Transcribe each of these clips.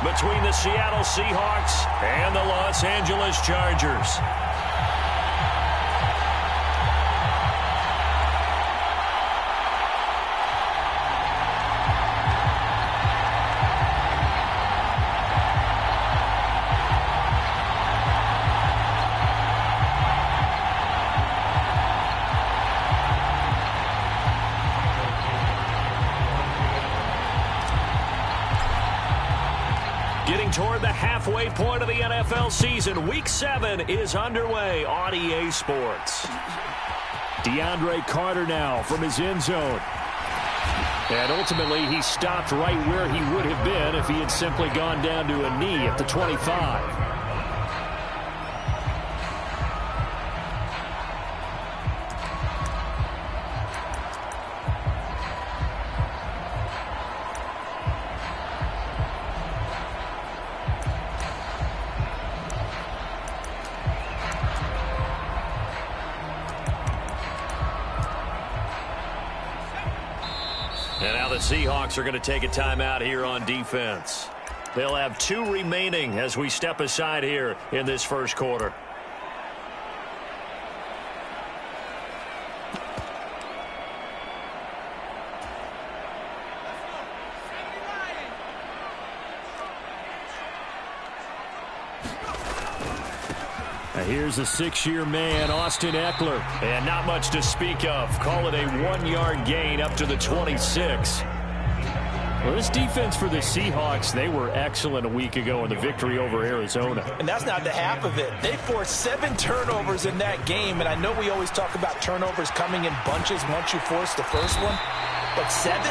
between the Seattle Seahawks and the Los Angeles Chargers. Getting toward the halfway point of the NFL season, Week 7 is underway on EA Sports. DeAndre Carter now from his end zone. And ultimately, he stopped right where he would have been if he had simply gone down to a knee at the 25. And now the Seahawks are going to take a timeout here on defense. They'll have 2 remaining as we step aside here in this first quarter. Here's a 6-year man, Austin Eckler. And not much to speak of. Call it a 1-yard gain up to the 26. Well, this defense for the Seahawks, they were excellent a week ago in the victory over Arizona. And that's not the half of it. They forced 7 turnovers in that game. And I know we always talk about turnovers coming in bunches once you force the first one. But 7?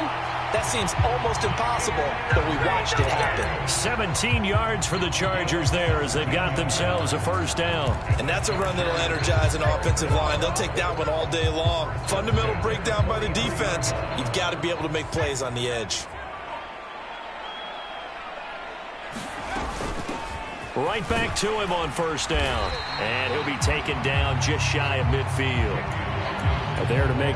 That seems almost impossible, but we watched it happen. 17 yards for the Chargers there as they've got themselves a first down. And that's a run that'll energize an offensive line. They'll take that one all day long. Fundamental breakdown by the defense. You've got to be able to make plays on the edge. Right back to him on first down. And he'll be taken down just shy of midfield. There to make...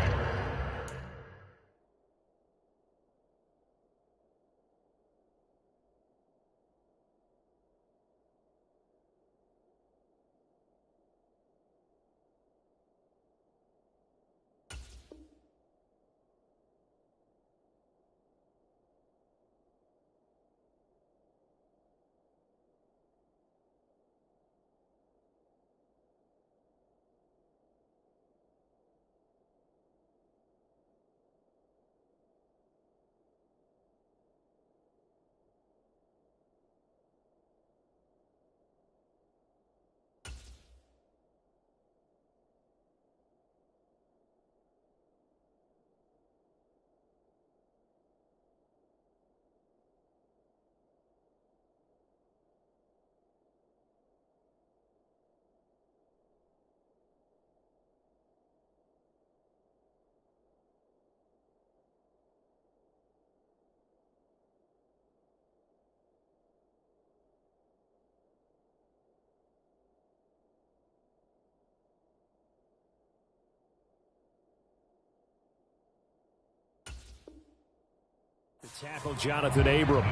Tackle Jonathan Abram.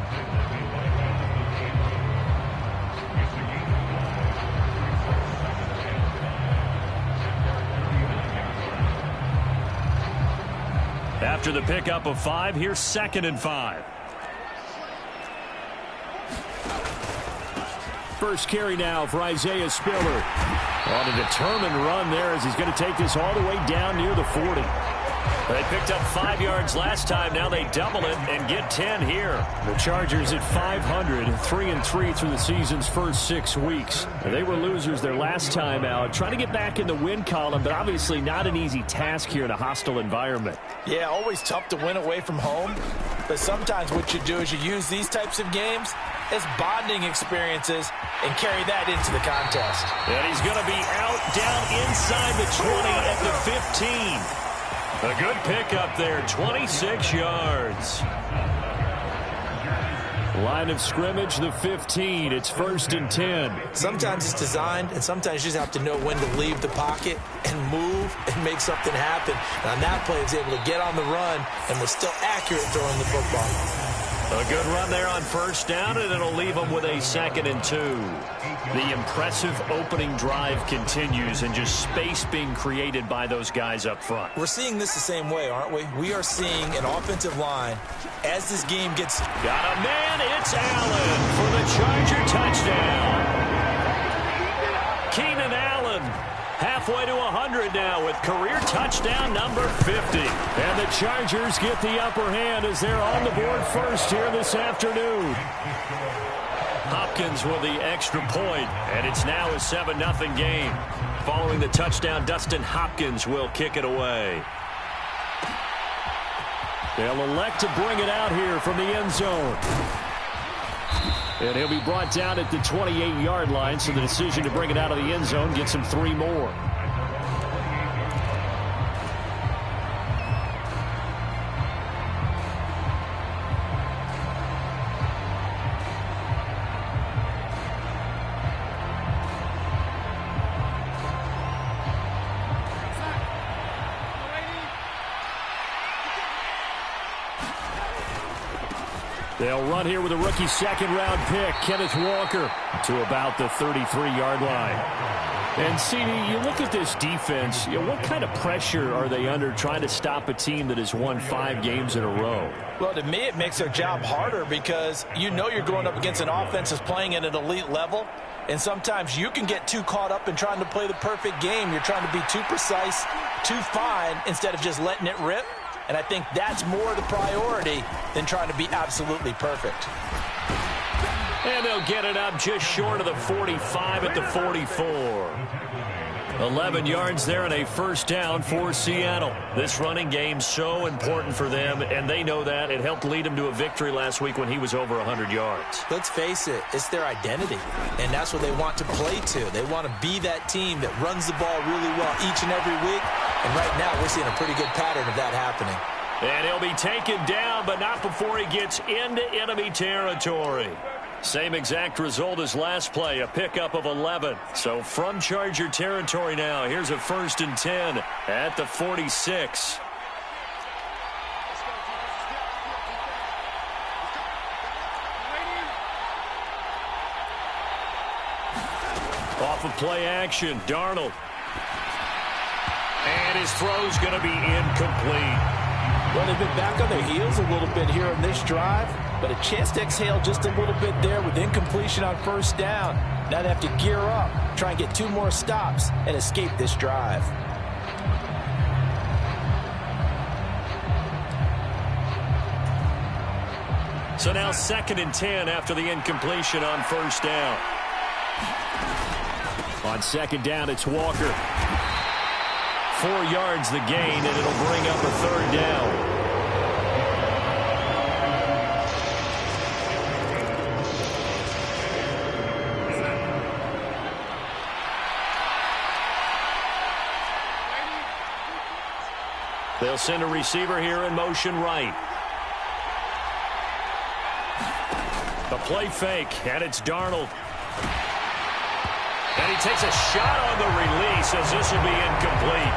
After the pickup of 5, here's 2nd and 5. First carry now for Isaiah Spiller. On a determined run there as he's going to take this all the way down near the 40. They picked up 5 yards last time. Now they double it and get 10 here. The Chargers at 500, 3-3 through the season's first 6 weeks. They were losers their last time out. Trying to get back in the win column, but obviously not an easy task here in a hostile environment. Yeah, always tough to win away from home. But sometimes what you do is you use these types of games as bonding experiences and carry that into the contest. And he's going to be out down inside the 20 at the 15. A good pickup there, 26 yards. Line of scrimmage, the 15. It's 1st and 10. Sometimes it's designed, and sometimes you just have to know when to leave the pocket and move and make something happen. And on that play, he was able to get on the run and was still accurate throwing the football. A good run there on first down, and it'll leave them with a 2nd and 2. The impressive opening drive continues, and just space being created by those guys up front. We're seeing this the same way, aren't we? We are seeing an offensive line as this game gets... Got a man, it's Allen for the Charger touchdown. Keenan Allen halfway to 100 now with career touchdown number 50. And the Chargers get the upper hand as they're on the board first here this afternoon. Hopkins with the extra point, and it's now a 7-0 game. Following the touchdown, Dustin Hopkins will kick it away. They'll elect to bring it out here from the end zone. And he'll be brought down at the 28-yard line, so the decision to bring it out of the end zone gets him 3 more. They'll run here with a rookie 2nd-round pick, Kenneth Walker, to about the 33-yard line. And, CD, you look at this defense, what kind of pressure are they under trying to stop a team that has won 5 games in a row? Well, to me, it makes their job harder because you know you're going up against an offense that's playing at an elite level, and sometimes you can get too caught up in trying to play the perfect game. You're trying to be too precise, too fine, instead of just letting it rip. And I think that's more the priority than trying to be absolutely perfect. And they'll get it up just short of the 45 at the 44. 11 yards there and a first down for Seattle. This running game so important for them, and they know that. It helped lead them to a victory last week when he was over 100 yards. Let's face it, it's their identity, and that's what they want to play to. They want to be that team that runs the ball really well each and every week, and right now we're seeing a pretty good pattern of that happening. And he'll be taken down, but not before he gets into enemy territory. Same exact result as last play, a pickup of 11. So from Charger territory now, here's a 1st and 10 at the 46. Off of play action, Darnold. And his throw's going to be incomplete. Well, they've been back on their heels a little bit here in this drive, but a chance to exhale just a little bit there with incompletion on first down. Now they have to gear up, try and get 2 more stops, and escape this drive. So now 2nd and 10 after the incompletion on first down. On 2nd down, it's Walker. 4 yards the gain, and it'll bring up a 3rd down. They'll send a receiver here in motion right. A play fake, and it's Darnold. And he takes a shot on the release as this will be incomplete.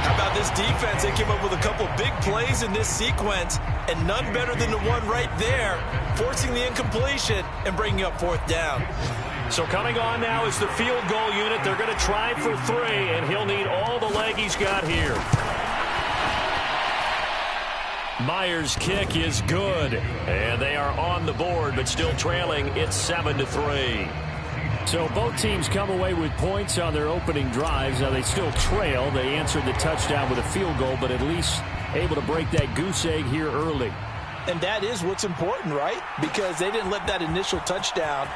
How about this defense? They came up with a couple big plays in this sequence, and none better than the one right there, forcing the incompletion and bringing up 4th down. So coming on now is the field goal unit. They're going to try for 3, and he'll need all the leg he's got here. Myers' kick is good, and they are on the board, but still trailing. It's 7-3. So both teams come away with points on their opening drives. Now they still trail. They answered the touchdown with a field goal, but at least able to break that goose egg here early. And that is what's important, right? Because they didn't let that initial touchdown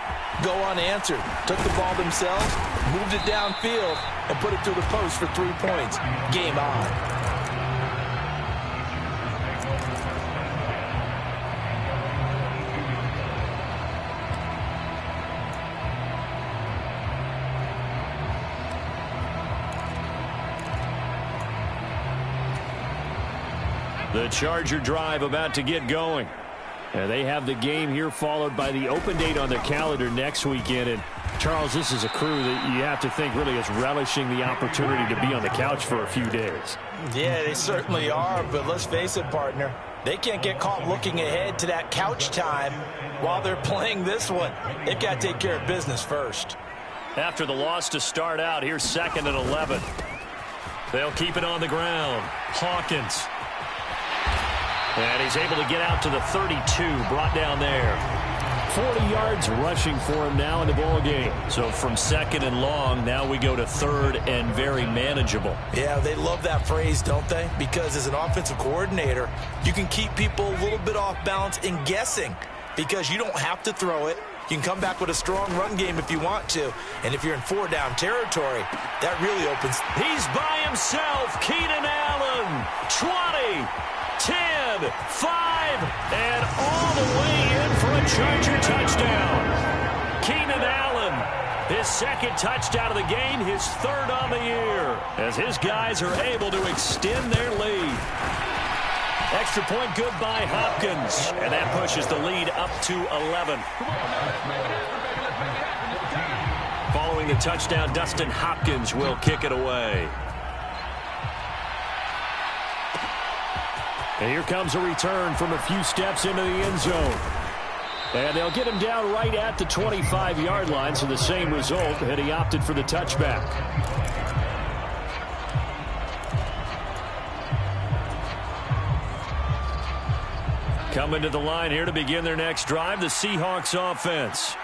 go unanswered. Took the ball themselves, moved it downfield, and put it through the post for 3 points. Game on. The Charger drive about to get going. And they have the game here followed by the open date on their calendar next weekend. And Charles, this is a crew that you have to think really is relishing the opportunity to be on the couch for a few days. Yeah, they certainly are. But let's face it, partner. They can't get caught looking ahead to that couch time while they're playing this one. They've got to take care of business first. After the loss to start out, here's 2nd and 11. They'll keep it on the ground. Hawkins. And he's able to get out to the 32, brought down there. 40 yards rushing for him now in the ball game. So from 2nd and long, now we go to 3rd and very manageable. Yeah, they love that phrase, don't they? Because as an offensive coordinator, you can keep people a little bit off balance and guessing because you don't have to throw it. You can come back with a strong run game if you want to. And if you're in 4-down territory, that really opens. He's by himself. Keenan Allen. 20, 10, 5, and all the way in for a Charger touchdown. Keenan Allen, his 2nd touchdown of the game, his 3rd on the year, as his guys are able to extend their lead. Extra point good by Hopkins, and that pushes the lead up to 11. Following the touchdown, Dustin Hopkins will kick it away. And here comes a return from a few steps into the end zone. And they'll get him down right at the 25-yard line, so the same result, and he opted for the touchback. Coming to the line here to begin their next drive, the Seahawks offense.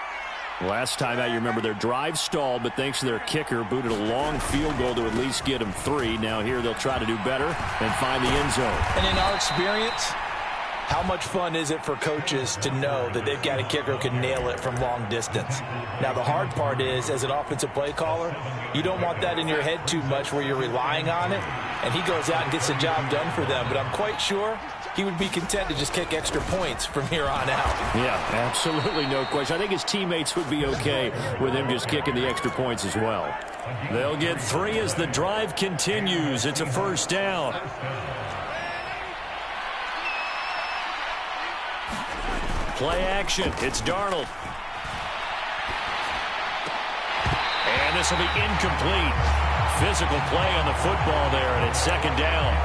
Last time out, you remember their drive stalled, but thanks to their kicker, booted a long field goal to at least get them 3. Now here they'll try to do better and find the end zone. And in our experience, how much fun is it for coaches to know that they've got a kicker who can nail it from long distance? Now, the hard part is, as an offensive play caller, you don't want that in your head too much where you're relying on it, and he goes out and gets the job done for them. But I'm quite sure he would be content to just kick extra points from here on out. Yeah, absolutely no question. I think his teammates would be okay with him just kicking the extra points as well. They'll get 3 as the drive continues. It's a 1st down. Play action. It's Darnold. And this will be incomplete. Physical play on the football there, and it's 2nd down.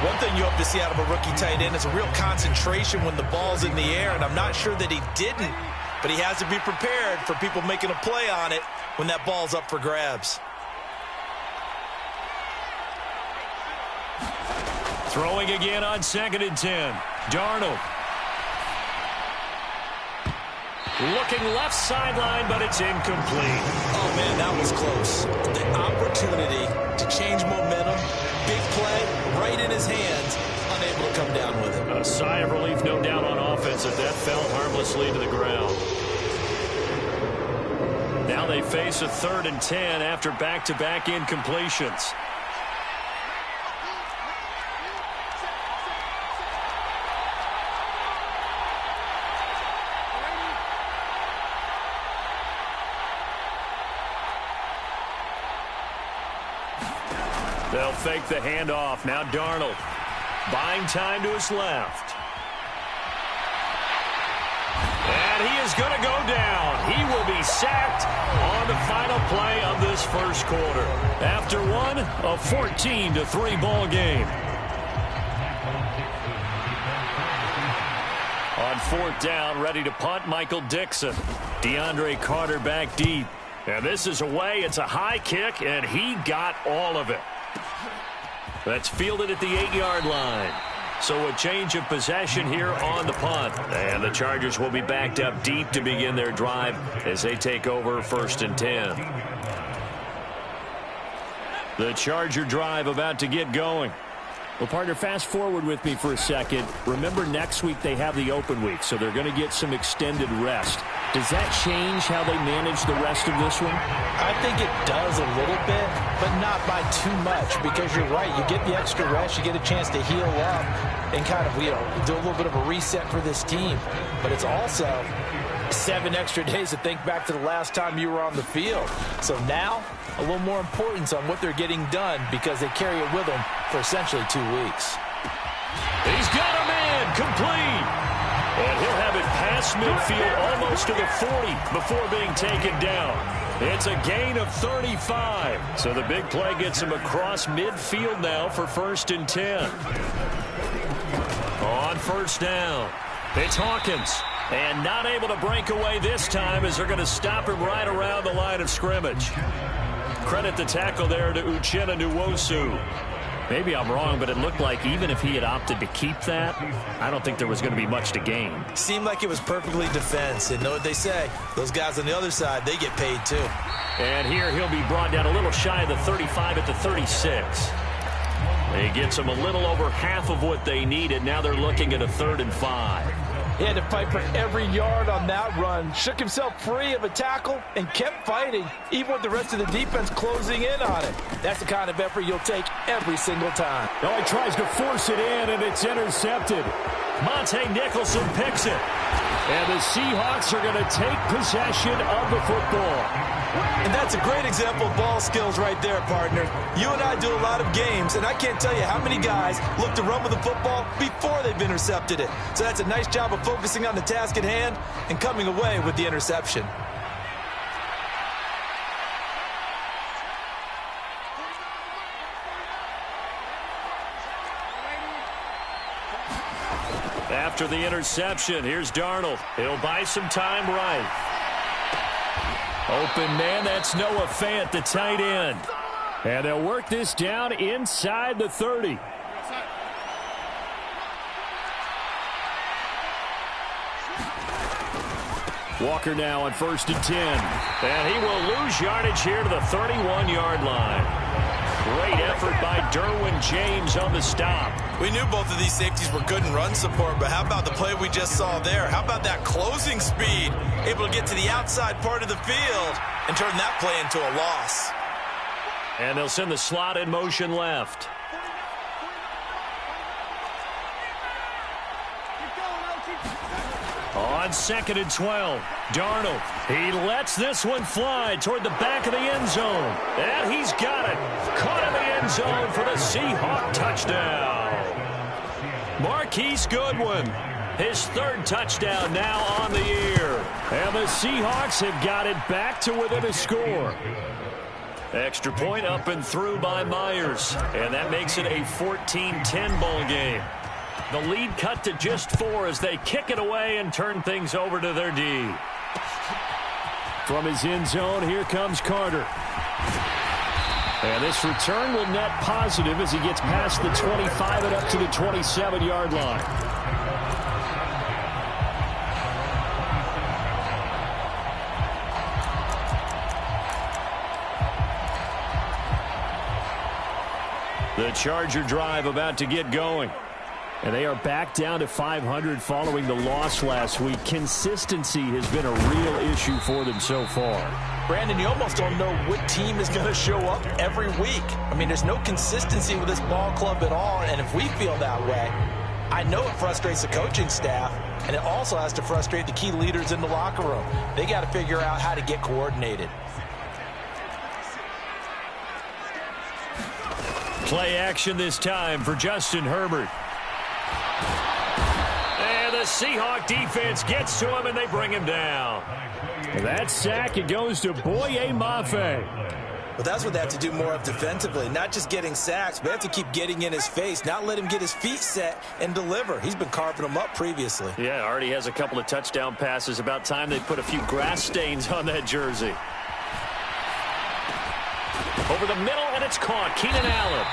One thing you hope to see out of a rookie tight end is a real concentration when the ball's in the air, and I'm not sure that he didn't, but he has to be prepared for people making a play on it when that ball's up for grabs. Throwing again on 2nd and 10. Darnold. Looking left sideline, but it's incomplete. Oh, man, that was close. The opportunity to change momentum, big play, right in his hands, unable to come down with it. A sigh of relief, no doubt, on offense if that fell harmlessly to the ground. Now they face a 3rd and 10 after back-to-back incompletions. They'll fake the handoff. Now Darnold buying time to his left. And he is going to go down. He will be sacked on the final play of this 1st quarter. After one, a 14-3 ball game. On 4th down, ready to punt, Michael Dixon. DeAndre Carter back deep. And this is away. It's a high kick, and he got all of it. That's fielded at the 8-yard line. So a change of possession here on the punt. And the Chargers will be backed up deep to begin their drive as they take over 1st and 10. The Charger drive about to get going. Well, partner, fast forward with me for a second. Remember, next week they have the open week, so they're going to get some extended rest. Does that change how they manage the rest of this one? I think it does a little bit, but not by too much, because you're right. You get the extra rest. You get a chance to heal up and kind of, do a little bit of a reset for this team. But it's also 7 extra days to think back to the last time you were on the field. So now, a little more importance on what they're getting done because they carry it with them for essentially 2 weeks. He's got him in, complete. And he'll have it past midfield almost to the 40 before being taken down. It's a gain of 35. So the big play gets him across midfield now for 1st and 10. On first down, it's Hawkins. And not able to break away this time as they're going to stop him right around the line of scrimmage. Credit the tackle there to Uchenna Nwosu. Maybe I'm wrong, but it looked like even if he had opted to keep that, I don't think there was going to be much to gain. Seemed like it was perfectly defense. And know what they say, those guys on the other side, they get paid too. And here he'll be brought down a little shy of the 35 at the 36. It gets them a little over half of what they needed. Now they're looking at a 3rd and 5. He had to fight for every yard on that run. Shook himself free of a tackle and kept fighting, even with the rest of the defense closing in on it. That's the kind of effort you'll take every single time. Oh, he tries to force it in, and it's intercepted. Monte Nicholson picks it. And the Seahawks are going to take possession of the football. And that's a great example of ball skills right there, partner. You and I do a lot of games, and I can't tell you how many guys look to run with the football before they've intercepted it. So that's a nice job of focusing on the task at hand and coming away with the interception. After the interception, here's Darnold. He'll buy some time right. Open man, that's Noah Fant, the tight end. And they'll work this down inside the 30. Walker now on 1st and 10. And he will lose yardage here to the 31-yard line. Great effort by Derwin James on the stop. We knew both of these safeties were good in run support, but how about the play we just saw there? How about that closing speed? Able to get to the outside part of the field and turn that play into a loss. And they'll send the slot in motion left. On 2nd and 12, Darnold. He lets this one fly toward the back of the end zone. And he's got it. Caught in the end zone for the Seahawk touchdown. Marquise Goodwin, his 3rd touchdown now on the year. And the Seahawks have got it back to within a score. Extra point up and through by Myers. And that makes it a 14-10 ball game. The lead cut to just 4 as they kick it away and turn things over to their D. From his end zone, here comes Carter. And this return will net positive as he gets past the 25 and up to the 27-yard line. The Charger drive about to get going. And they are back down to 500 following the loss last week. Consistency has been a real issue for them so far. Brandon, you almost don't know what team is going to show up every week. I mean, there's no consistency with this ball club at all, and if we feel that way, I know it frustrates the coaching staff, and it also has to frustrate the key leaders in the locker room. They got to figure out how to get coordinated. Play action this time for Justin Herbert. And the Seahawk defense gets to him, and they bring him down. That sack, it goes to Boye Mafe. Well, that's what they have to do more of defensively, not just getting sacks, but they have to keep getting in his face, not let him get his feet set and deliver. He's been carving them up previously. Yeah, already has a couple of touchdown passes. About time they put a few grass stains on that jersey. Over the middle, and it's caught. Keenan Allen.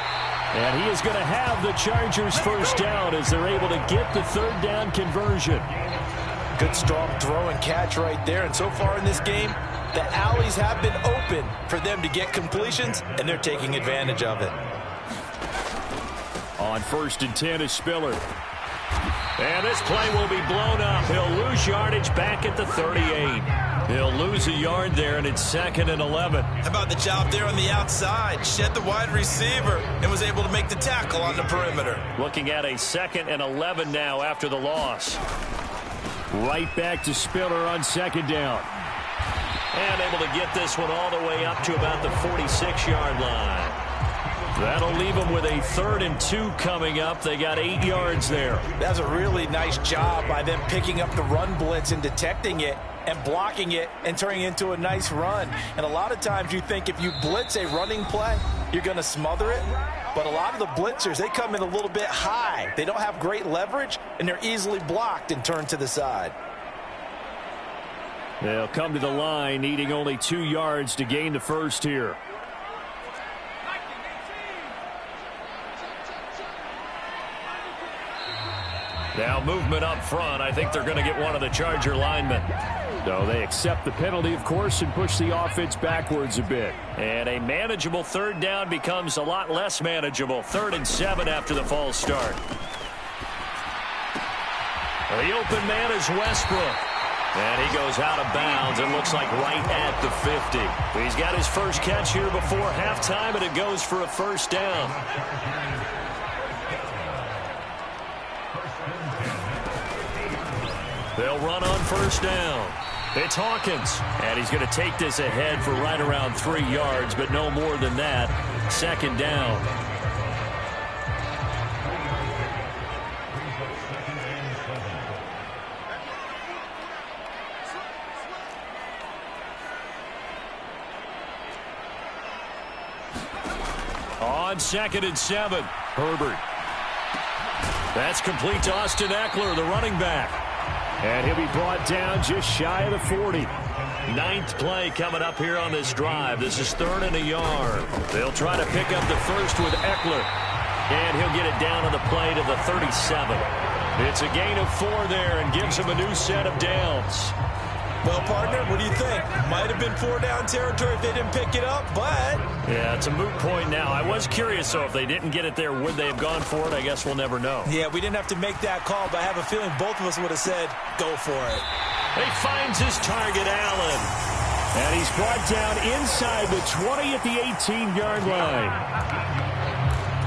And he is going to have the Chargers first down as they're able to get the 3rd down conversion. Good strong throw and catch right there. And so far in this game, the alleys have been open for them to get completions, and they're taking advantage of it. On 1st and 10 is Spiller. And this play will be blown up. He'll lose yardage back at the 38. He'll lose a yard there, and it's 2nd and 11. How about the job there on the outside? Shed the wide receiver and was able to make the tackle on the perimeter. Looking at a 2nd and 11 now after the loss. Right back to Spiller on 2nd down. And able to get this one all the way up to about the 46-yard line. That'll leave them with a 3rd and 2 coming up. They got 8 yards there. That's a really nice job by them picking up the run blitz and detecting it and blocking it and turning it into a nice run. And a lot of times you think if you blitz a running play, you're going to smother it. But a lot of the blitzers, they come in a little bit high. They don't have great leverage, and they're easily blocked and turned to the side. They'll come to the line, needing only 2 yards to gain the first here. Now movement up front. I think they're going to get one of the Charger linemen. So they accept the penalty, of course, and push the offense backwards a bit. And a manageable third down becomes a lot less manageable. 3rd and 7 after the false start. The open man is Westbrook. And he goes out of bounds. It looks like right at the 50. He's got his first catch here before halftime, and it goes for a first down. They'll run on first down. It's Hawkins. And he's going to take this ahead for right around 3 yards, but no more than that. 2nd down. On 2nd and 7, Herbert. That's complete to Austin Eckler, the running back. And he'll be brought down just shy of the 40. 9th play coming up here on this drive. This is 3rd and a yard. They'll try to pick up the first with Eckler. And he'll get it down on the play to the 37. It's a gain of 4 there and gives him a new set of downs. Well, partner, what do you think? Might have been 4-down territory if they didn't pick it up, but... Yeah, it's a moot point now. I was curious, though, if they didn't get it there, would they have gone for it? I guess we'll never know. Yeah, we didn't have to make that call, but I have a feeling both of us would have said, go for it. He finds his target, Allen. And he's brought down inside the 20 at the 18-yard line.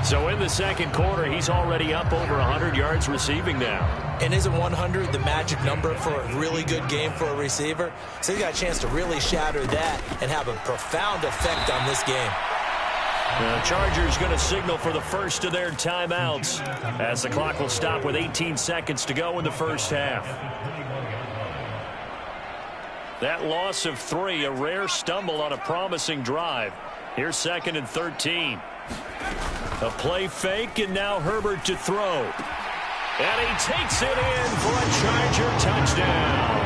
So in the second quarter, he's already up over 100 yards receiving now. And isn't 100 the magic number for a really good game for a receiver? So he's got a chance to really shatter that and have a profound effect on this game. The Chargers going to signal for the first of their timeouts as the clock will stop with 18 seconds to go in the first half. That loss of 3, a rare stumble on a promising drive. Here's 2nd and 13. A play fake, and now Herbert to throw. And he takes it in for a Charger touchdown.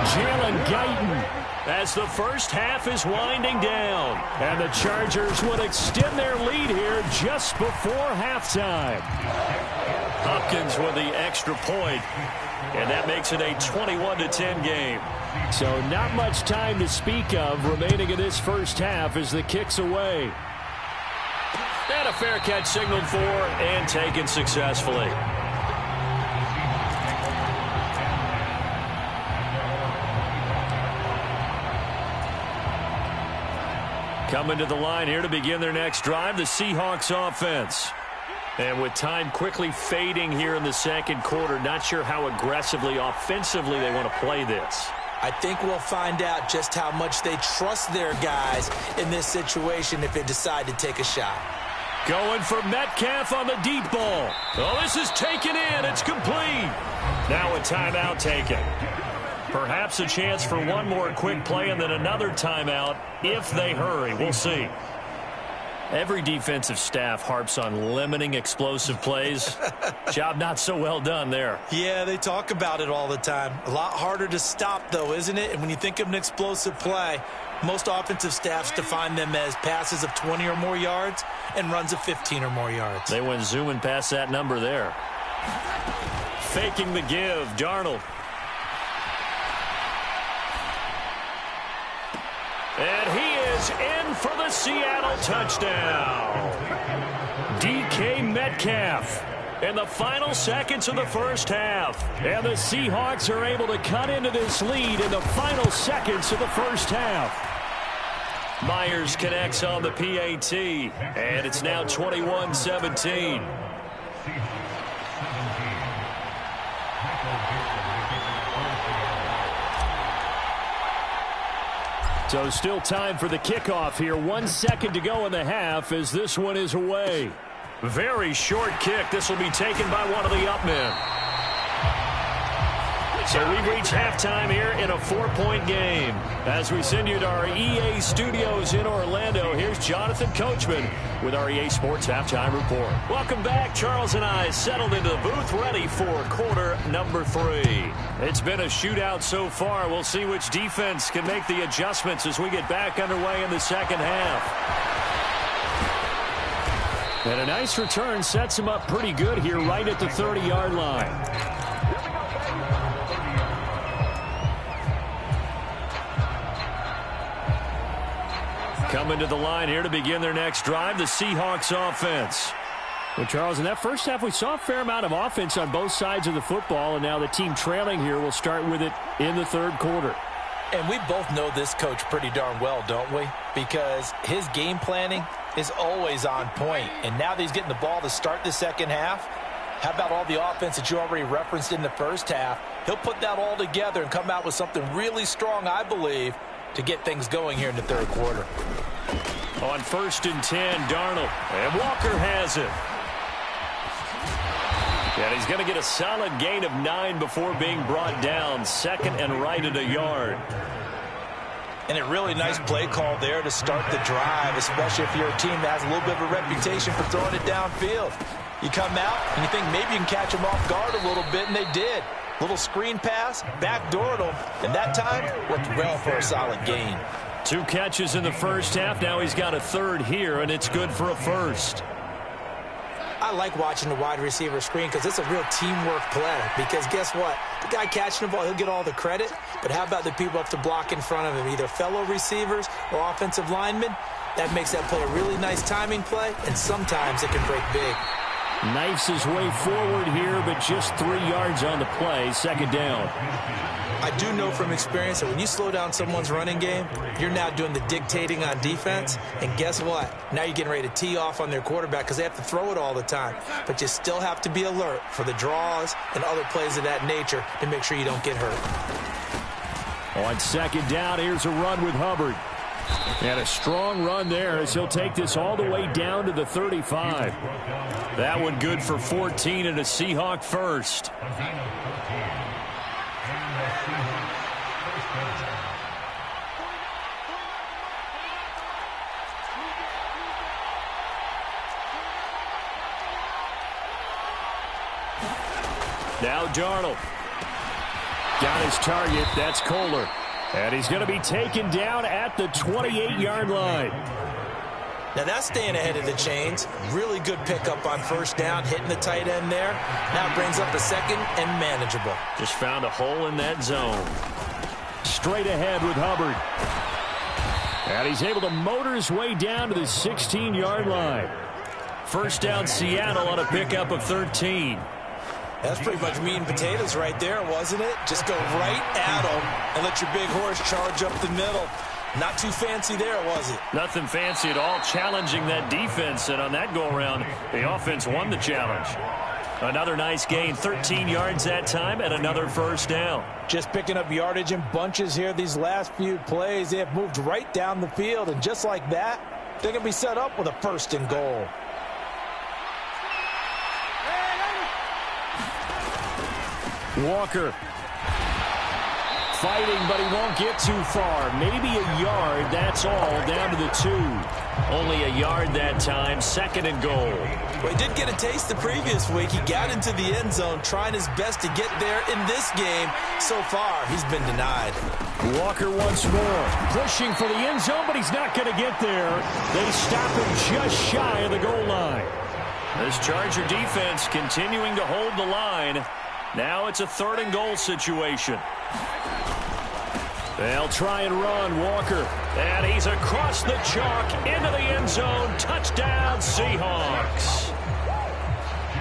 Jalen Guyton as the first half is winding down. And the Chargers would extend their lead here just before halftime. Hopkins with the extra point, and that makes it a 21-10 game. So not much time to speak of remaining in this first half as the kick's away. And a fair catch signaled for and taken successfully. Coming to the line here to begin their next drive, the Seahawks offense. And with time quickly fading here in the second quarter, not sure how aggressively, offensively they want to play this. I think we'll find out just how much they trust their guys in this situation if they decide to take a shot. Going for Metcalf on the deep ball. Oh, this is taken in. It's complete. Now a timeout taken. Perhaps a chance for one more quick play and then another timeout if they hurry. We'll see. Every defensive staff harps on limiting explosive plays. Job not so well done there. Yeah, they talk about it all the time. A lot harder to stop, though, isn't it? And when you think of an explosive play, most offensive staffs define them as passes of 20 or more yards and runs of 15 or more yards. They went zooming past that number there. Faking the give, Darnold. And he is in for the Seattle touchdown. DK Metcalf in the final seconds of the first half. And the Seahawks are able to cut into this lead in the final seconds of the first half. Myers connects on the PAT, and it's now 21-17. So still time for the kickoff here. 1 second to go in the half as this one is away. Very short kick. This will be taken by one of the up men. So we've reached halftime here in a 4-point game. As we send you to our EA studios in Orlando, here's Jonathan Coachman with our EA Sports Halftime Report. Welcome back. Charles and I settled into the booth ready for quarter number 3. It's been a shootout so far. We'll see which defense can make the adjustments as we get back underway in the second half. And a nice return sets him up pretty good here right at the 30-yard line. Coming to the line here to begin their next drive, the Seahawks offense. Well, Charles, in that first half, we saw a fair amount of offense on both sides of the football, and now the team trailing here will start with it in the third quarter. And we both know this coach pretty darn well, don't we? Because his game planning is always on point. And now that he's getting the ball to start the second half, how about all the offense that you already referenced in the first half? He'll put that all together and come out with something really strong, I believe, to get things going here in the third quarter. On 1st and 10, Darnold. And Walker has it. And he's going to get a solid gain of 9 before being brought down. 2nd and right at a yard. And a really nice play call there to start the drive, especially if you're a team that has a little bit of a reputation for throwing it downfield. You come out and you think maybe you can catch them off guard a little bit, and they did. Little screen pass, backdoored them, and that time worked well for a solid gain. 2 catches in the first half. Now he's got a third here, and it's good for a first. I like watching the wide receiver screen because it's a real teamwork play. Because guess what? The guy catching the ball, he'll get all the credit. But how about the people up to block in front of him, either fellow receivers or offensive linemen? That makes that play a really nice timing play, and sometimes it can break big. Knifes his way forward here, but just 3 yards on the play. 2nd down. I do know from experience that when you slow down someone's running game, you're now doing the dictating on defense. And guess what? Now you're getting ready to tee off on their quarterback because they have to throw it all the time. But you still have to be alert for the draws and other plays of that nature to make sure you don't get hurt. On 2nd down, here's a run with Hubbard. And a strong run there as he'll take this all the way down to the 35. That one good for 14 and a Seahawk first. Now Darnold. Got his target. That's Kohler. And he's going to be taken down at the 28-yard line. Now that's staying ahead of the chains. Really good pickup on 1st down, hitting the tight end there. Now brings up a 2nd and manageable. Just found a hole in that zone. Straight ahead with Hubbard. And he's able to motor his way down to the 16-yard line. 1st down Seattle on a pickup of 13. That's pretty much meat and potatoes right there, wasn't it? Just go right at them and let your big horse charge up the middle. Not too fancy there, was it? Nothing fancy at all, challenging that defense. And on that go-around, the offense won the challenge. Another nice gain, 13 yards that time, and another 1st down. Just picking up yardage in bunches here these last few plays. They have moved right down the field, and just like that, they're going to be set up with a 1st and goal. Walker fighting, but he won't get too far. Maybe a yard, that's all, down to the 2. Only a yard that time, 2nd and goal. Well, he did get a taste the previous week. He got into the end zone, trying his best to get there in this game. So far, he's been denied. Walker once more, pushing for the end zone, but he's not going to get there. They stop him just shy of the goal line. This Charger defense continuing to hold the line. Now it's a 3rd and goal situation. They'll try and run, Walker. And he's across the chalk into the end zone. Touchdown, Seahawks.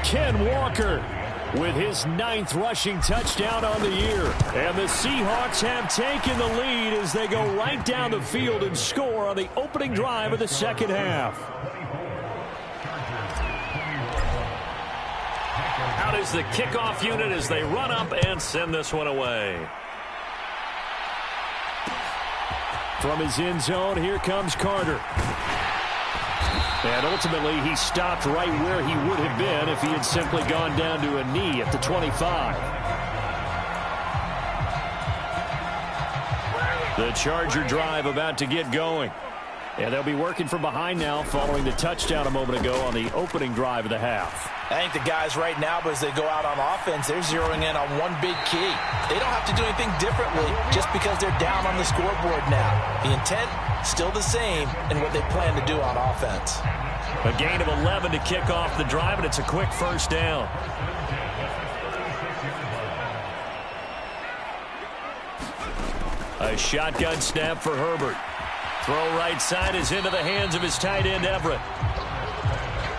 Ken Walker with his 9th rushing touchdown on the year. And the Seahawks have taken the lead as they go right down the field and score on the opening drive of the second half. Out is the kickoff unit as they run up and send this one away. From his end zone, here comes Carter. And ultimately, he stopped right where he would have been if he had simply gone down to a knee at the 25. The Charger drive about to get going. And they'll be working from behind now following the touchdown a moment ago on the opening drive of the half. I think the guys right now, as they go out on offense, they're zeroing in on one big key. They don't have to do anything differently just because they're down on the scoreboard now. The intent, still the same in what they plan to do on offense. A gain of 11 to kick off the drive, and it's a quick first down. A shotgun snap for Herbert. Throw right side is into the hands of his tight end, Everett.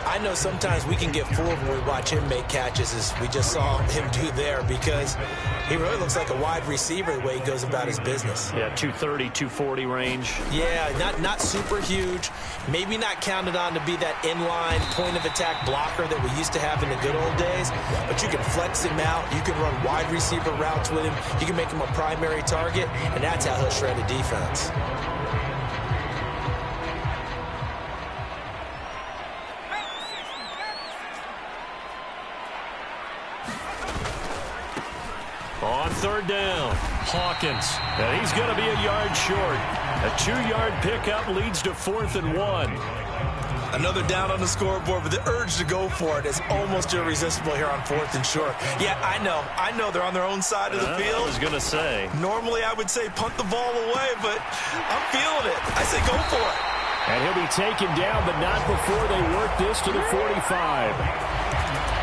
I know sometimes we can get fooled when we watch him make catches, as we just saw him do there, because he really looks like a wide receiver the way he goes about his business. Yeah, 230, 240 range. Yeah, not super huge. Maybe not counted on to be that inline point-of-attack blocker that we used to have in the good old days, but you can flex him out. You can run wide receiver routes with him. You can make him a primary target, and that's how he'll shred a defense. On third down, Hawkins. And he's going to be a yard short. A 2-yard pickup leads to 4th and 1. Another down on the scoreboard, but the urge to go for it is almost irresistible here on 4th and short. Yeah, I know they're on their own side of the field. I was going to say. Normally I would say punt the ball away, but I'm feeling it. I say go for it. And he'll be taken down, but not before they work this to the 45.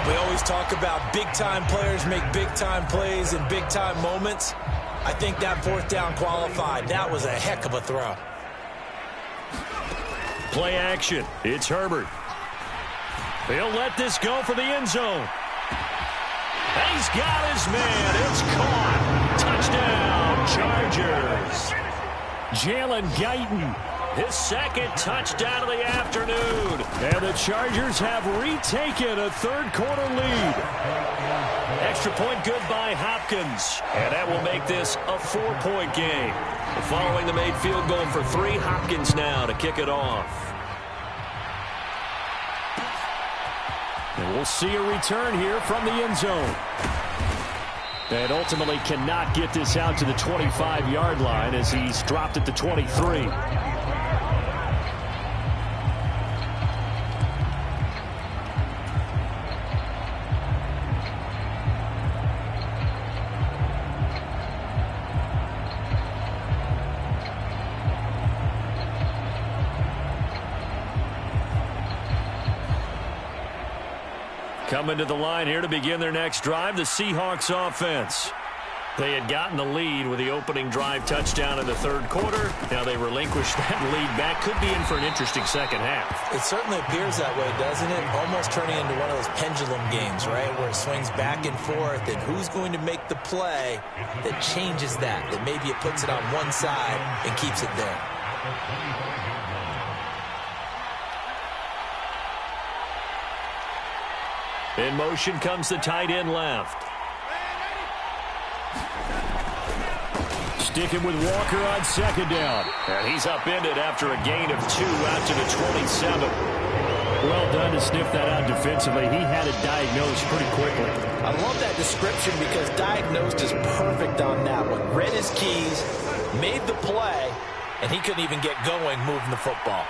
We always talk about big-time players make big-time plays in big-time moments. I think that 4th down qualified. That was a heck of a throw. Play action. It's Herbert. He'll let this go for the end zone. He's got his man. It's caught. Touchdown, Chargers. Jalen Guyton. His second touchdown of the afternoon. And the Chargers have retaken a third-quarter lead. Extra point good by Hopkins. And that will make this a 4-point game. Following the made field goal for 3, Hopkins now to kick it off. And we'll see a return here from the end zone. And ultimately cannot get this out to the 25-yard line as he's dropped at the 23. Coming to the line here to begin their next drive, the Seahawks offense. They had gotten the lead with the opening drive touchdown in the third quarter. Now they relinquished that lead back. Could be in for an interesting second half. It certainly appears that way, doesn't it? Almost turning into one of those pendulum games, right, where it swings back and forth, and who's going to make the play that changes that maybe it puts it on one side and keeps it there. In motion comes the tight end left. Sticking with Walker on second down. And he's upended after a gain of 2 out to the 27. Well done to sniff that out defensively. He had it diagnosed pretty quickly. I love that description because diagnosed is perfect on that one. Read his keys, made the play, and he couldn't even get going moving the football.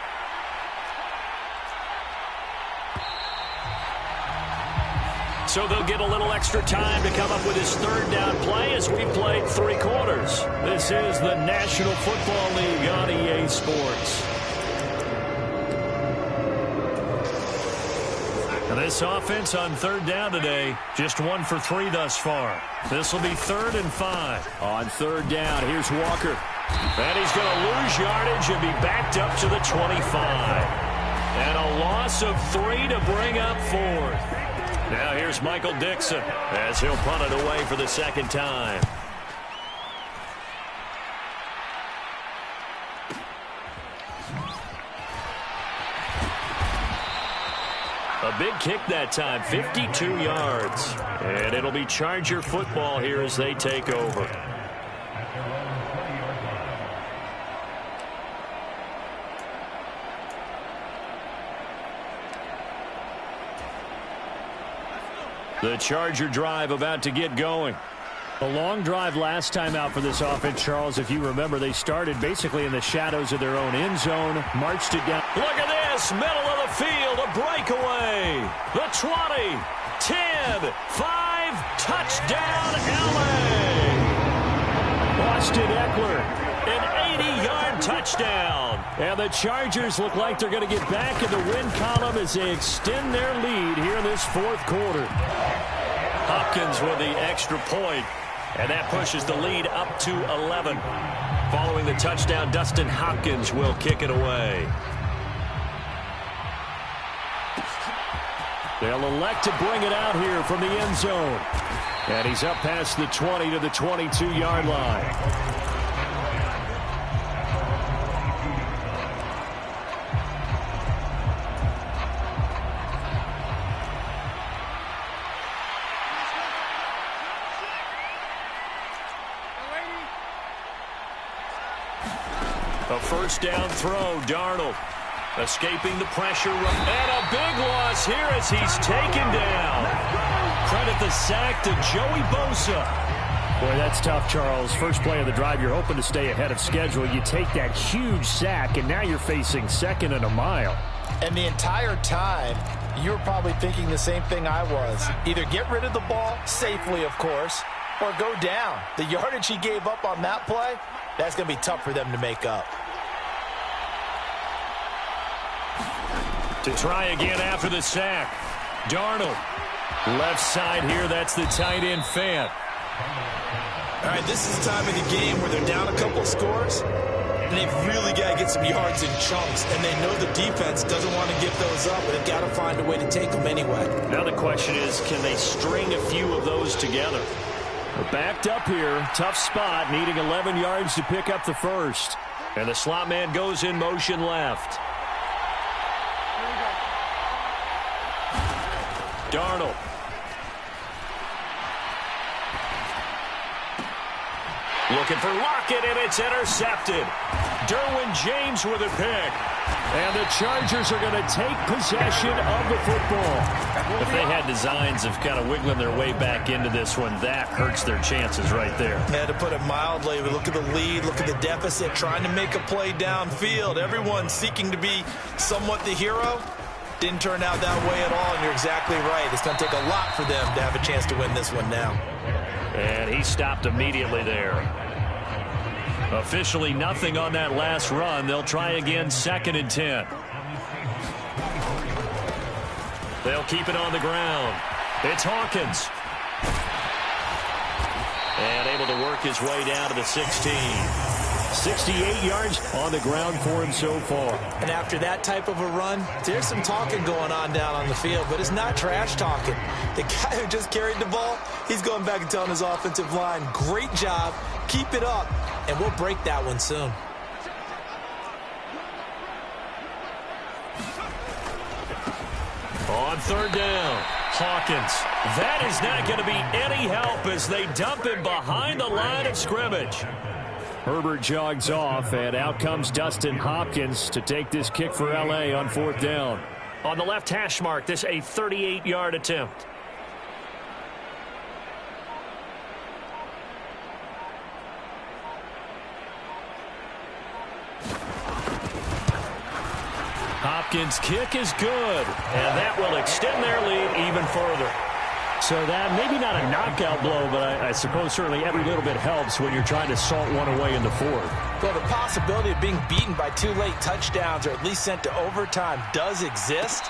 So they'll get a little extra time to come up with his third down play as we've played 3 quarters. This is the National Football League on EA Sports. And this offense on third down today, just 1 for 3 thus far. This will be 3rd and 5. On third down, here's Walker. And he's going to lose yardage and be backed up to the 25. And a loss of 3 to bring up 4th. Now here's Michael Dixon as he'll punt it away for the second time. A big kick that time, 52 yards. And it'll be Charger football here as they take over. The Charger drive about to get going. A long drive last time out for this offense, Charles. If you remember, they started basically in the shadows of their own end zone, marched it down. Look at this, middle of the field, a breakaway. The 20, 10, 5, touchdown, LA. Austin Eckler, an 80-yard touchdown. And the Chargers look like they're going to get back in the win column as they extend their lead here in this fourth quarter. Hopkins with the extra point. And that pushes the lead up to 11. Following the touchdown, Dustin Hopkins will kick it away. They'll elect to bring it out here from the end zone. And he's up past the 20 to the 22-yard line. A first down throw, Darnold escaping the pressure. And a big loss here as he's taken down. Credit the sack to Joey Bosa. Boy, that's tough, Charles. First play of the drive, you're hoping to stay ahead of schedule. You take that huge sack, and now you're facing second and a mile. And the entire time, you were probably thinking the same thing I was. Either get rid of the ball, safely, of course, or go down. The yardage he gave up on that play, that's going to be tough for them to make up. To try again after the sack. Darnold. Left side here, that's the tight end Fant. All right, this is the time of the game where they're down a couple of scores, and they've really got to get some yards in chunks, and they know the defense doesn't want to give those up, but they've got to find a way to take them anyway. Now the question is, can they string a few of those together? They're backed up here, tough spot, needing 11 yards to pick up the first. And the slot man goes in motion left. Darnold. Looking for Lockett, and it's intercepted. Derwin James with a pick. And the Chargers are going to take possession of the football. If they had designs of kind of wiggling their way back into this one, that hurts their chances right there. Yeah, to put it mildly, look at the lead, look at the deficit, trying to make a play downfield. Everyone seeking to be somewhat the hero. Didn't turn out that way at all, and you're exactly right. It's going to take a lot for them to have a chance to win this one now. And he stopped immediately there. Officially nothing on that last run. They'll try again, 2nd and 10. They'll keep it on the ground. It's Hawkins. And able to work his way down to the 16. 68 yards on the ground for him so far. And after that type of a run, there's some talking going on down on the field, but it's not trash talking. The guy who just carried the ball, he's going back and telling his offensive line, great job, keep it up, and we'll break that one soon. On 3rd down, Hawkins. That is not going to be any help as they dump him behind the line of scrimmage. Herbert jogs off, and out comes Dustin Hopkins to take this kick for L.A. on 4th down. On the left hash mark, this a 38-yard attempt. Hopkins' kick is good, and that will extend their lead even further. So that, maybe not a knockout blow, but I suppose certainly every little bit helps when you're trying to salt one away in the fourth. Well, the possibility of being beaten by 2 late touchdowns or at least sent to overtime does exist,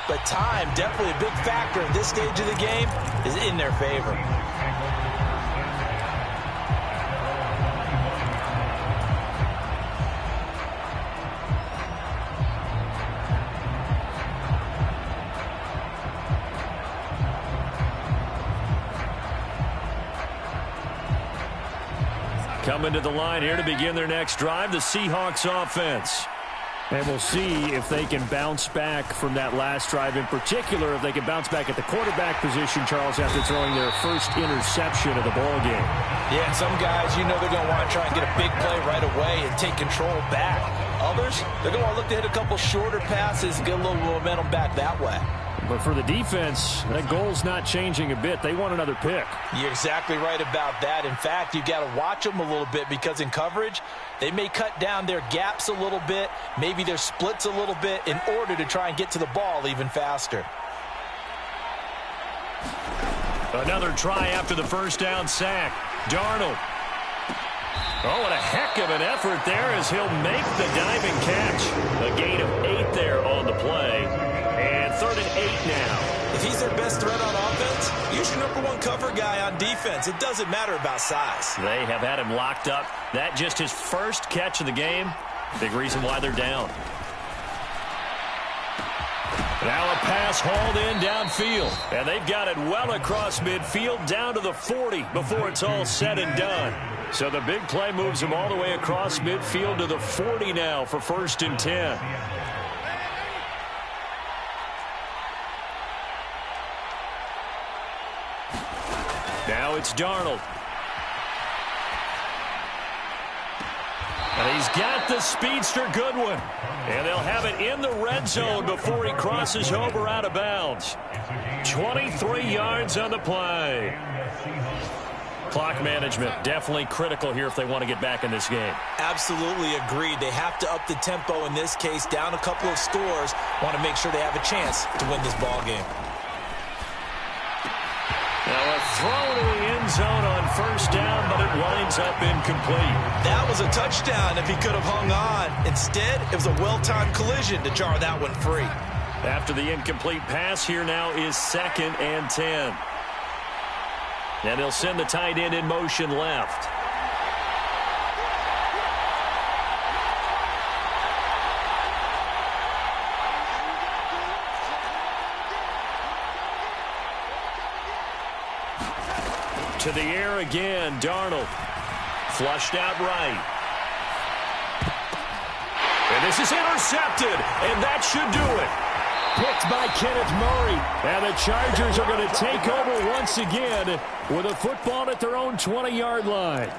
but time, definitely a big factor in this stage of the game, is in their favor. Coming to the line here to begin their next drive, the Seahawks offense. And we'll see if they can bounce back from that last drive, in particular if they can bounce back at the quarterback position, Charles, after throwing their first interception of the ballgame. Yeah, some guys, you know they're going to want to try and get a big play right away and take control back. Others, they're going to want to look to hit a couple shorter passes and get a little momentum back that way. But for the defense, that goal's not changing a bit. They want another pick. You're exactly right about that. In fact, you've got to watch them a little bit because in coverage, they may cut down their gaps a little bit, maybe their splits a little bit in order to try and get to the ball even faster. Another try after the first down sack. Darnold. Oh, and a heck of an effort there as he'll make the diving catch. A gain of 8 there on the play. And 3rd and 8 now. If he's their best threat on offense, use your #1 cover guy on defense. It doesn't matter about size. They have had him locked up. That just his first catch of the game. Big reason why they're down. Now a pass hauled in downfield. And they've got it well across midfield down to the 40 before it's all said and done. So the big play moves them all the way across midfield to the 40 now for 1st and 10. Now it's Darnold. And he's got the speedster Goodwin. And they'll have it in the red zone before he crosses over out of bounds. 23 yards on the play. Clock management definitely critical here if they want to get back in this game. Absolutely agreed. They have to up the tempo in this case, down a couple of scores. Want to make sure they have a chance to win this ball game. Now a throw to the end zone on 1st down, but it winds up incomplete. That was a touchdown if he could have hung on. Instead, it was a well-timed collision to jar that one free. After the incomplete pass, here now is 2nd and 10. And he'll send the tight end in motion left. To the air again, Darnold. Flushed out right. And this is intercepted, and that should do it. Picked by Kenneth Murray. And the Chargers are going to take over once again with a football at their own 20-yard line.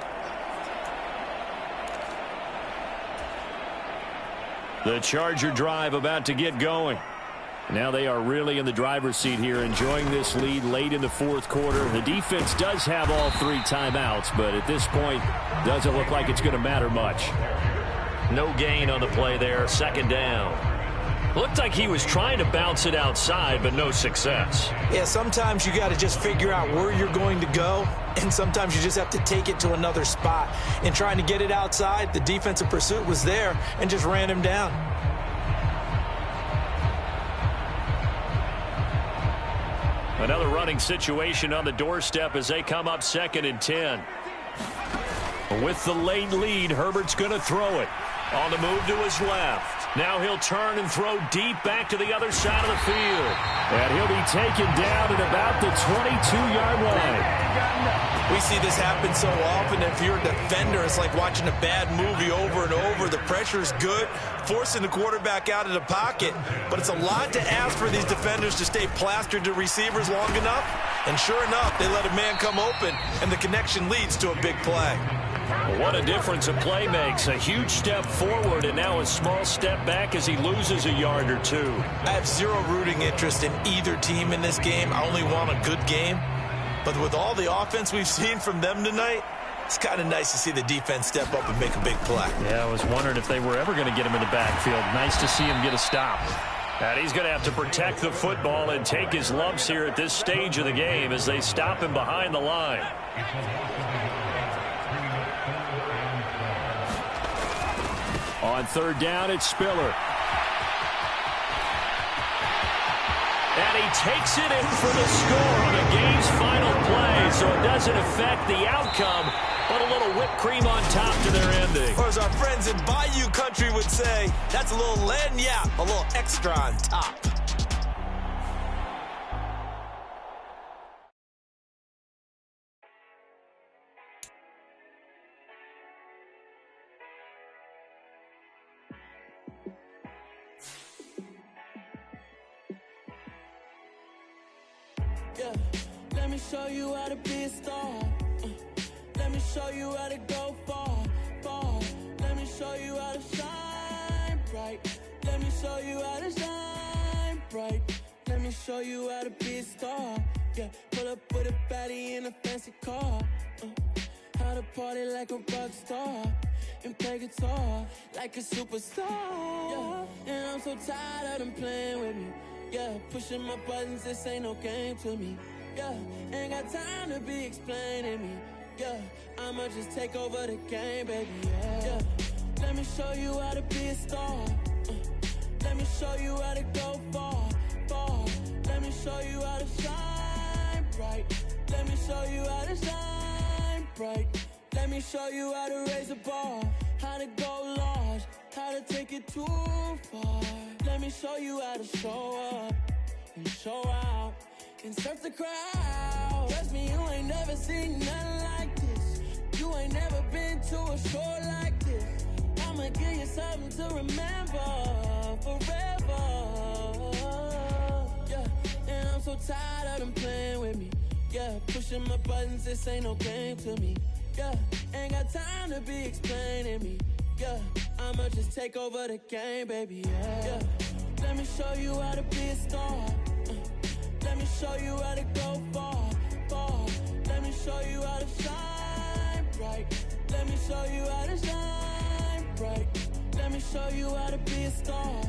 The Charger drive about to get going. Now they are really in the driver's seat here, enjoying this lead late in the 4th quarter. The defense does have all 3 timeouts, but at this point, doesn't look like it's going to matter much. No gain on the play there, 2nd down. Looked like he was trying to bounce it outside, but no success. Yeah, sometimes you got to just figure out where you're going to go, and sometimes you just have to take it to another spot. In trying to get it outside, the defensive pursuit was there and just ran him down. Another running situation on the doorstep as they come up 2nd and 10. With the late lead, Herbert's going to throw it. On the move to his left. Now he'll turn and throw deep back to the other side of the field. And he'll be taken down at about the 22-yard line. We see this happen so often. If you're a defender, it's like watching a bad movie over and over. The pressure's good, forcing the quarterback out of the pocket. But it's a lot to ask for these defenders to stay plastered to receivers long enough. And sure enough, they let a man come open, and the connection leads to a big play. What a difference a play makes. A huge step forward and now a small step back as he loses a yard or 2. I have zero rooting interest in either team in this game. I only want a good game. But with all the offense we've seen from them tonight, it's kind of nice to see the defense step up and make a big play. Yeah, I was wondering if they were ever going to get him in the backfield. Nice to see him get a stop. And he's going to have to protect the football and take his lumps here at this stage of the game as they stop him behind the line. On 3rd down, it's Spiller. And he takes it in for the score on the game's final play, so it doesn't affect the outcome, but a little whipped cream on top to their ending. Or as our friends in Bayou Country would say, that's a little lagniappe, a little extra on top. Yeah, let me show you how to be a star. Let me show you how to go far, far. Let me show you how to shine bright. Let me show you how to shine bright. Let Let me show you how to be a star. Yeah, pull up with a baddie in a fancy car. How to party like a rock star and play guitar like a superstar. Yeah, and I'm so tired of them playing with me. Yeah, pushing my buttons, this ain't no game to me. Yeah, ain't got time to be explaining me. Yeah, I'ma just take over the game, baby. Yeah, let me show you how to be a star. Let me show you how to go far, far. Let me show you how to shine bright. Let me show you how to shine bright. Let me show you how to raise a bar, how to go large, how to take it too far. Let me show you how to show up and show out and surf the crowd. Trust me, you ain't never seen nothing like this. You ain't never been to a show like this. I'ma give you something to remember forever. Yeah, and I'm so tired of them playing with me. Yeah, pushing my buttons, this ain't no game to me. Yeah, ain't got time to be explaining me. Yeah, I'ma just take over the game, baby. Yeah, let me show you how to be a star. Let me show you how to go far, far. Let me show you how to shine bright. Let me show you how to shine bright. Let me show you how to be a star.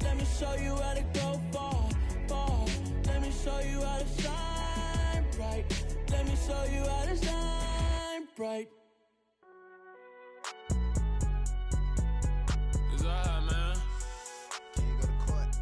Let me show you how to go far, far. Let me show you how to shine bright. Let me show you how to shine bright. It's alright, man. Can you go to court?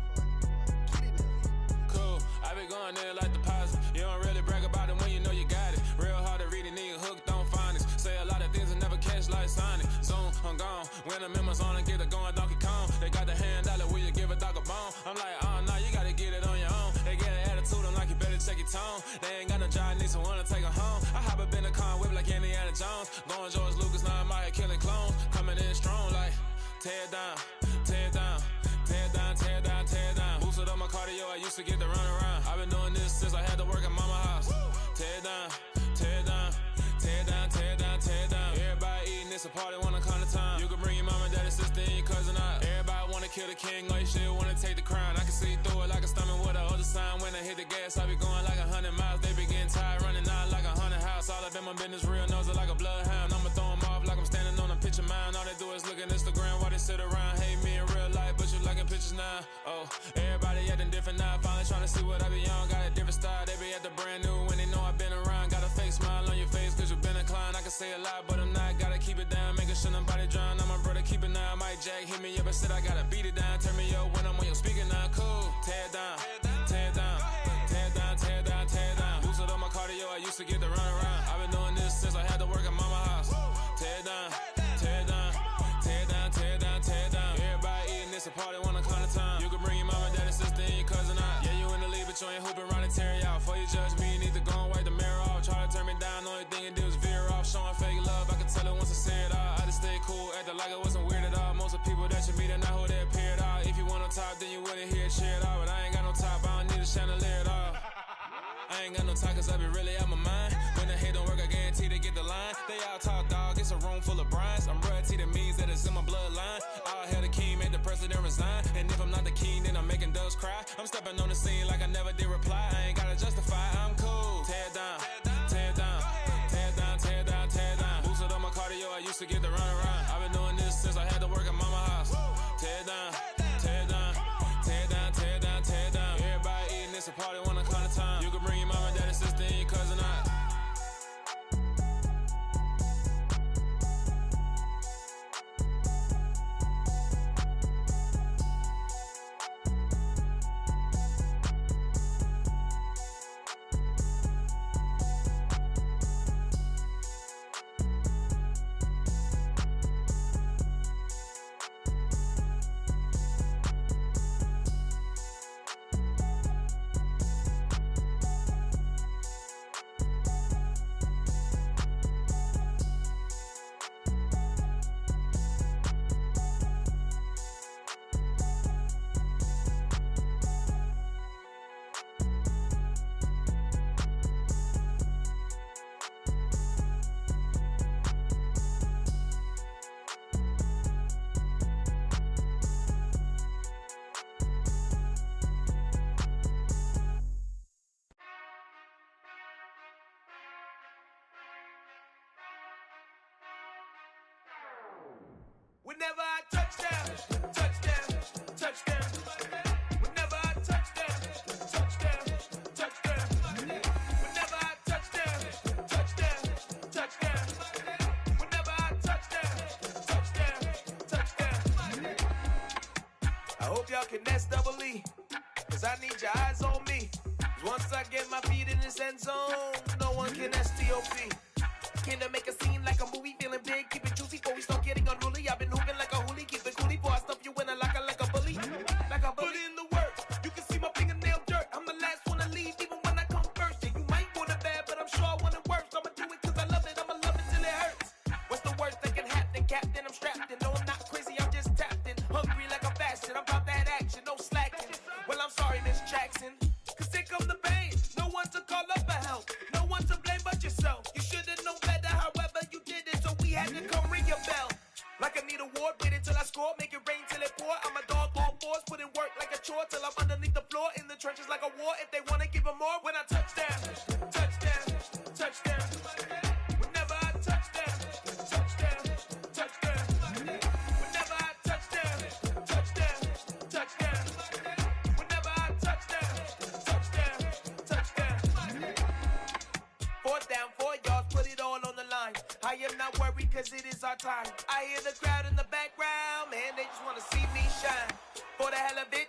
Get it now. Cool. I be going there like deposit. You don't really brag about it when you know you got it. Real hard to read it, nigga hooked on phonics. Say a lot of things and never catch like Sonic. Zoom, I'm gone. When the members on and get it going Donkey Kong. They got the $100, will you give a dog a bone? I'm like, oh no, you gotta get it on your own. They get an attitude, I'm like, you better check your tone. They ain't got no job, need someone to take her home. I hop up in the car and whip like Indiana Jones. Going George Lucas, now I'm out here killing clones. Coming in strong like, tear it down, tear it down. Tear it down, tear it down, tear it down. Boosted up my cardio, I used to get to run around. I've been doing this since I had to work at mama house. Tear it down, tear it down, tear it down, tear it down, tear it down. Everybody eating, it's a party, wanna come to time. You can bring your mama, daddy, sister, and your cousin out. Everybody wanna kill the king, or you shit wanna take the crown. I can see through it like a stomach with a other sign. When I hit the gas, I be going like 100 miles. They be getting tired, running out like 100 house. All up in my business, real nose it like a bloodhound. I'ma throw 'em off like I'm standing on a picture mound. All they do is look at Instagram while they sit around. Hate me in real life, but you liking pictures now. Oh, everybody acting different now. Finally trying to see what I be on. Got a different style, they be at the brand new when they know I've been around. Got a fake smile on your face cause you been inclined. I can say a lot, but I'm not. Gotta keep it down, making sure nobody drown. I'm my brother, keep it now. Mike Jack hit me up and said I gotta beat it down. Turn me up when I'm on your speaker now. Cool, tear it down, tear it down, tear it down, tear it down, tear it down. Boosted up my cardio, I used to get to run around. I've been doing this since I had to work at mama house. Tear it down, tear it down, tear it down, tear it down, tear it down. Everybody eating, it's a party, wanna come to time. You can bring your mama, daddy, sister, and your cousin out. Yeah, you in the league, but you ain't hooping around and tear you out. Before you judge me, you need to go and wipe the mirror off. Try to turn me down, only thing you do is veer off. Showing fake love, I can tell it once I see it all. I just stay cool, acting like it wasn't weird at all. Most of the people that you meet are not who they appear at all. If you want on top, then you wouldn't hear it cheer at all. But I ain't got no top, I don't need a chandelier at all. I ain't got no time cause I be really out my mind. When the hate don't work, I guarantee they get the line. They all talk dog, it's a room full of brinds. I'm royalty, that means that it's in my bloodline. All hail the king, made the president resign. And if I'm not the king, then I'm making doves cry. I'm stepping on the scene like I never did reply. I ain't gotta justify, I'm cool. Tear it down, tear it down, tear it down, tear it down, tear it down. Boosted up my cardio, I used to get to run around. I've been doing this since I had to work at mama house. Tear it down, tear it down, tear it down, tear it down, tear it down. Everybody eating, it's a party, wanna come to time. You can bring your mama, daddy, sister, and your cousin out. Whenever I touchdown, touchdown, touchdown. Whenever I touchdown, touchdown, touchdown. Whenever I touchdown, touchdown, touchdown. Whenever I touchdown, touchdown, touchdown. I hope y'all can nest double E, 'cause I need your eyes on me. 'Cause once I get my feet in this end zone, no one can STOP. Can I make a scene like a movie, feeling big, keep it juicy before we start getting unruly. I've been hooping like a hoolie, keep it coolie before I stuff you in a locker like a bully. Like a bully. Put in the work, you can see my fingernail dirt. I'm the last one to leave, even when I come first. And you might want it bad, but I'm sure I want it worse. I'ma do it 'cause I love it, I'ma love it till it hurts. What's the worst that can happen, Captain? I'm strapped in, no I'm not crazy, I'm just tapped in. Hungry like I'm fasting, I'm about that action, no slacking. Well I'm sorry, Miss Jackson, 'cause here come the pain. No one to call up for help, no one to blame but yourself. You should've known better, however you did it, so we had to come ring your bell. Like I need a ward, wait until I score, make it rain till it pour. I'm a dog on force, put in work like a chore till I'm underneath the floor, in the trenches like a war. If they wanna give them more, when I touchdown, touchdown, touchdown. Whenever I touchdown, touchdown, touchdown. Whenever I touchdown, touchdown, touchdown. Whenever I touchdown, touchdown, touchdown. 4th down, 4 yards, put it all on the line. I am not worried 'cause it is our time. I hear the crowd in the background, man, they just wanna see me shine. For the hell of it,